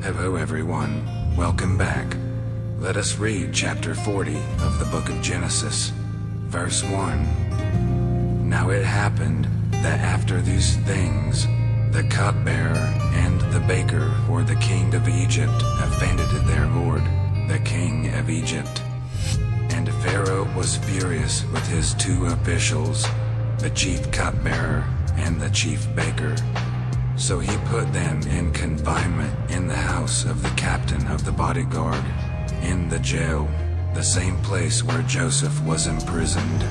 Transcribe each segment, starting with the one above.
Hello everyone, welcome back. Let us read chapter 40 of the book of Genesis, verse 1. Now it happened that after these things, the cupbearer and the baker for the king of Egypt offended their lord, the king of Egypt. And Pharaoh was furious with his two officials, the chief cupbearer and the chief baker. So he put them in confinement in the house of the captain of the bodyguard, in the jail, the same place where Joseph was imprisoned.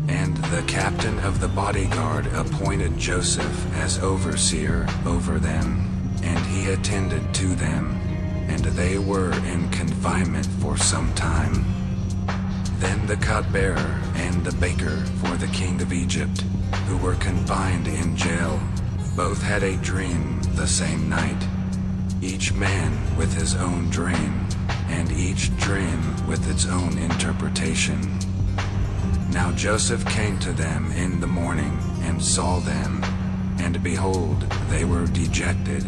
And the captain of the bodyguard appointed Joseph as overseer over them, and he attended to them, and they were in confinement for some time. Then the cupbearer and the baker for the king of Egypt, who were confined in jail, both had a dream the same night, each man with his own dream, and each dream with its own interpretation. Now Joseph came to them in the morning and saw them, and behold, they were dejected.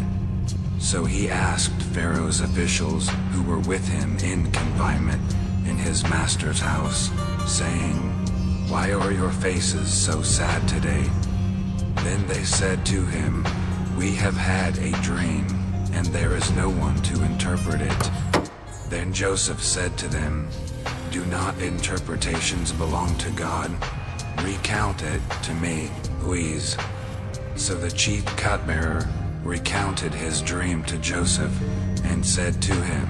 So he asked Pharaoh's officials who were with him in confinement in his master's house, saying, "Why are your faces so sad today?" Then they said to him, "We have had a dream, and there is no one to interpret it." Then Joseph said to them, "Do not interpretations belong to God? Recount it to me, please." So the chief cupbearer recounted his dream to Joseph, and said to him,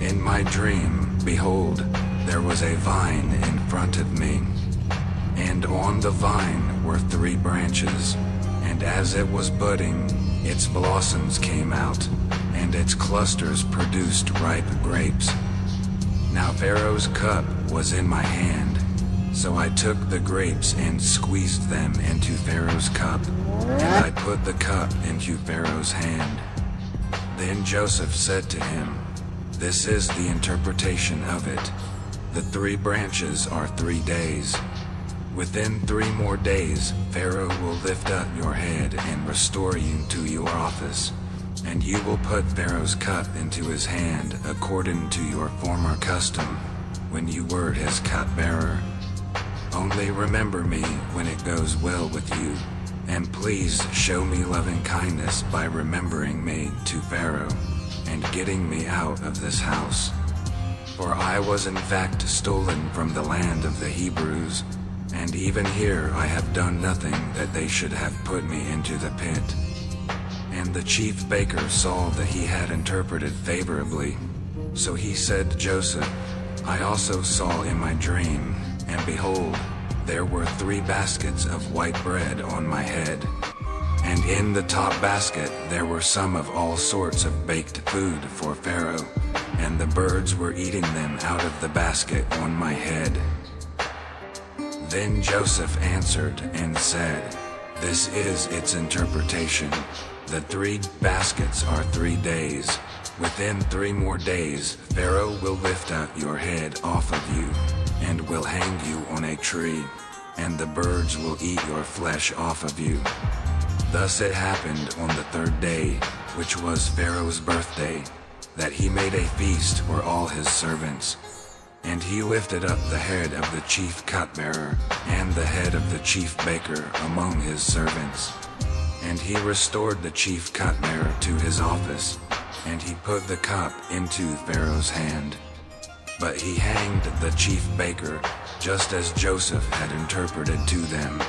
"In my dream, behold, there was a vine in front of me, and on the vine were 3 branches, and as it was budding, its blossoms came out, and its clusters produced ripe grapes. Now Pharaoh's cup was in my hand, so I took the grapes and squeezed them into Pharaoh's cup, and I put the cup into Pharaoh's hand." Then Joseph said to him, "This is the interpretation of it. The 3 branches are 3 days. Within 3 more days, Pharaoh will lift up your head and restore you to your office, and you will put Pharaoh's cup into his hand according to your former custom, when you were his cupbearer. Only remember me when it goes well with you, and please show me loving kindness by remembering me to Pharaoh, and getting me out of this house. For I was in fact stolen from the land of the Hebrews, and even here I have done nothing that they should have put me into the pit." And the chief baker saw that he had interpreted favorably. So he said to Joseph, "I also saw in my dream, and behold, there were 3 baskets of white bread on my head. And in the top basket there were some of all sorts of baked food for Pharaoh, and the birds were eating them out of the basket on my head." Then Joseph answered and said, "This is its interpretation. The 3 baskets are 3 days. Within 3 more days, Pharaoh will lift up your head off of you, and will hang you on a tree, and the birds will eat your flesh off of you." Thus it happened on the 3rd day, which was Pharaoh's birthday, that he made a feast for all his servants. And he lifted up the head of the chief cupbearer and the head of the chief baker among his servants. And he restored the chief cupbearer to his office, and he put the cup into Pharaoh's hand. But he hanged the chief baker, just as Joseph had interpreted to them.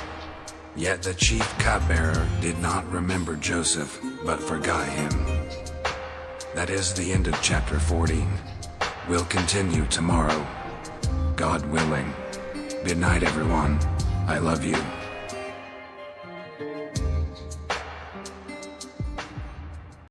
Yet the chief cupbearer did not remember Joseph, but forgot him. That is the end of chapter 40. We'll continue tomorrow, God willing. Good night, everyone. I love you.